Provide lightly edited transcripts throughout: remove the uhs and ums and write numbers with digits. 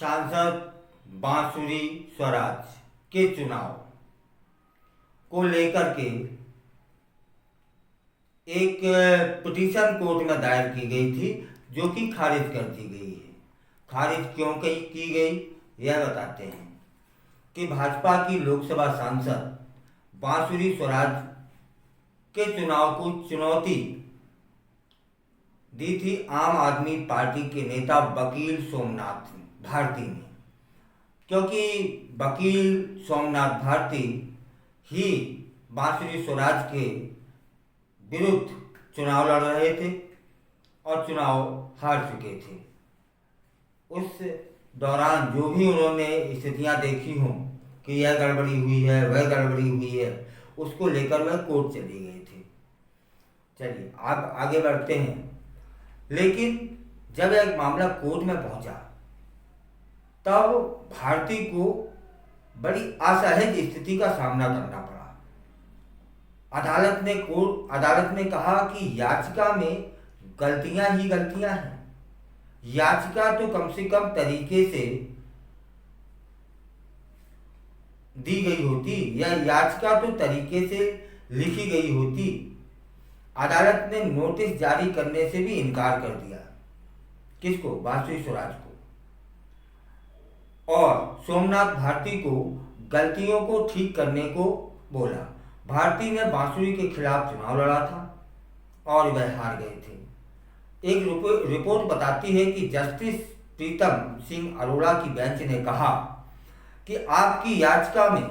सांसद बांसुरी स्वराज के चुनाव को लेकर के एक पिटीशन कोर्ट में दायर की गई थी, जो कि खारिज कर दी गई है। खारिज क्यों की गई यह बताते हैं कि भाजपा की लोकसभा सांसद बांसुरी स्वराज के चुनाव को चुनौती दी थी आम आदमी पार्टी के नेता वकील सोमनाथ भारती ने, क्योंकि वकील सोमनाथ भारती ही बांसुरी स्वराज के विरुद्ध चुनाव लड़ रहे थे और चुनाव हार चुके थे। उस दौरान जो भी उन्होंने स्थितियां देखी हों कि यह गड़बड़ी हुई है, वह गड़बड़ी हुई है, उसको लेकर वह कोर्ट चले गए थे। चलिए आप आगे बढ़ते हैं। लेकिन जब एक मामला कोर्ट में पहुंचा तब भारती को बड़ी असहज स्थिति का सामना करना पड़ा। अदालत ने कहा कि याचिका में गलतियां ही गलतियां हैं। याचिका तो कम से कम तरीके से दी गई होती, या याचिका तो तरीके से लिखी गई होती। अदालत ने नोटिस जारी करने से भी इनकार कर दिया। किसको? बांसुरी स्वराज को। और सोमनाथ भारती को गलतियों को ठीक करने को बोला। भारती ने बांसुरी के खिलाफ चुनाव लड़ा था और वह हार गए थे। एक रिपोर्ट बताती है कि जस्टिस प्रीतम सिंह अरोड़ा की बेंच ने कहा कि आपकी याचिका में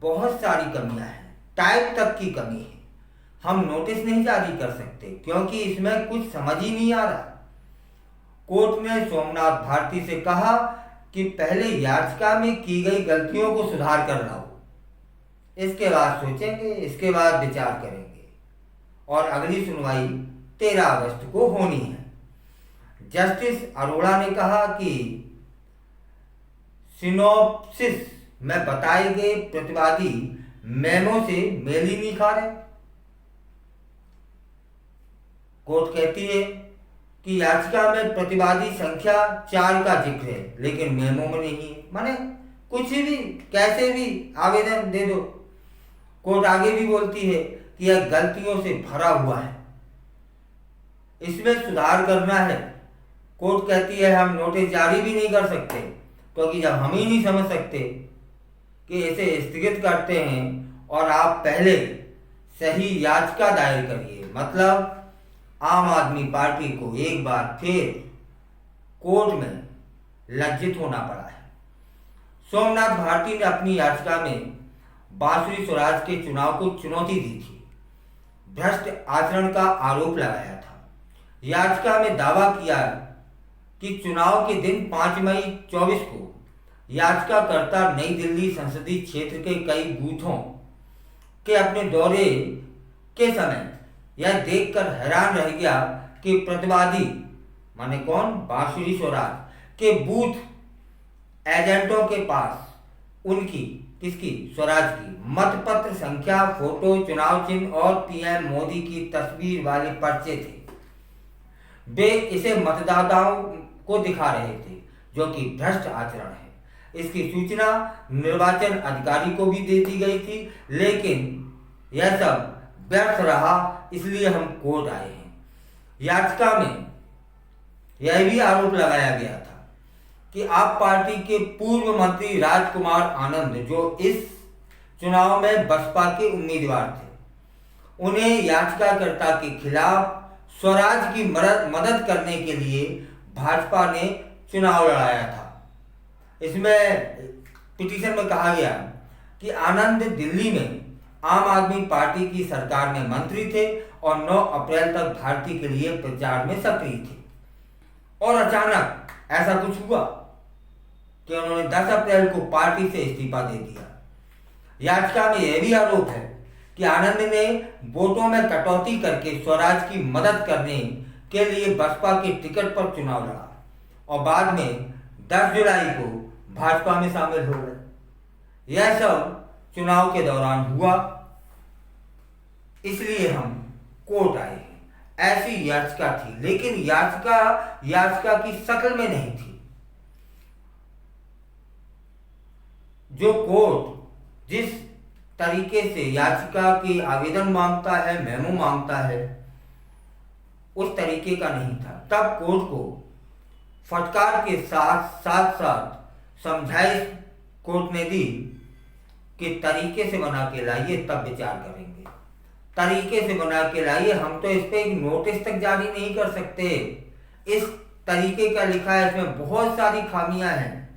बहुत सारी कमियां हैं, टाइप तक की कमी है। हम नोटिस नहीं जारी कर सकते क्योंकि इसमें कुछ समझ ही नहीं आ रहा। कोर्ट ने सोमनाथ भारती से कहा कि पहले याचिका में की गई गलतियों को सुधार कर लाओ, इसके बाद सोचेंगे, इसके बाद विचार करेंगे। और अगली सुनवाई 13 अगस्त को होनी है। जस्टिस अरोड़ा ने कहा कि सिनॉप्सिस में बताए गए प्रतिवादी मेमो से मेल ही नहीं खा रहे। कोर्ट कहती है कि याचिका में प्रतिवादी संख्या 4 का जिक्र है, लेकिन मेमो में नहीं है। माने कुछ भी कैसे भी आवेदन दे दो। कोर्ट आगे भी बोलती है कि यह गलतियों से भरा हुआ है, इसमें सुधार करना है। कोर्ट कहती है हम नोटिस जारी भी नहीं कर सकते, क्योंकि जब हम ही नहीं समझ सकते कि इसे स्थगित करते हैं और आप पहले सही याचिका दायर करिए। मतलब आम आदमी पार्टी को एक बार फिर कोर्ट में लज्जित होना पड़ा है। सोमनाथ भारती ने अपनी याचिका में बांसुरी स्वराज के चुनाव को चुनौती दी थी, भ्रष्ट आचरण का आरोप लगाया था। याचिका में दावा किया कि चुनाव के दिन 5 मई 24 को याचिकाकर्ता नई दिल्ली संसदीय क्षेत्र के कई बूथों के अपने दौरे के समय यह देखकर हैरान रह गया कि प्रतिवादी माने कौन? बांसुरी स्वराज के बूथ एजेंटों के पास उनकी किसकी? स्वराज की मतपत्र संख्या, फोटो, चुनाव चिन्ह और पीएम मोदी की तस्वीर वाले पर्चे थे। वे इसे मतदाताओं को दिखा रहे थे, जो कि भ्रष्ट आचरण है। इसकी सूचना निर्वाचन अधिकारी को भी दे दी गई थी, लेकिन यह सब व्यर्थ रहा, इसलिए हम कोर्ट आए हैं। याचिका में यह भी आरोप लगाया गया था कि आप पार्टी के पूर्व मंत्री राजकुमार आनंद, जो इस चुनाव में बसपा के उम्मीदवार थे, उन्हें याचिकाकर्ता के खिलाफ स्वराज की मदद करने के लिए भाजपा ने चुनाव लड़ाया था। इसमें पिटीशन में कहा गया कि आनंद दिल्ली में आम आदमी पार्टी की सरकार में मंत्री थे और 9 अप्रैल तक भारती के लिए प्रचार में सक्रिय थे। और अचानक ऐसा कुछ हुआ कि उन्होंने 10 अप्रैल को पार्टी से इस्तीफा दे दिया। याचिका में यह भी आरोप है कि आनंद ने वोटों में कटौती करके स्वराज की मदद करने के लिए बसपा के टिकट पर चुनाव लड़ा और बाद में 10 जुलाई को भाजपा में शामिल हो गए। यह सब चुनाव के दौरान हुआ, इसलिए हम कोर्ट आए हैं। ऐसी याचिका थी, लेकिन याचिका याचिका की शक्ल में नहीं थी। जो कोर्ट जिस तरीके से याचिका की आवेदन मांगता है, मेमो मांगता है, उस तरीके का नहीं था। तब कोर्ट को फटकार के साथ साथ साथ समझाइश कोर्ट ने दी कि तरीके से बना के लाइए, तब विचार करेंगे। तरीके से बना के लाइए, हम तो इस पे एक नोटिस तक जारी नहीं कर सकते। इस तरीके का लिखा है, इसमें बहुत सारी खामियां हैं।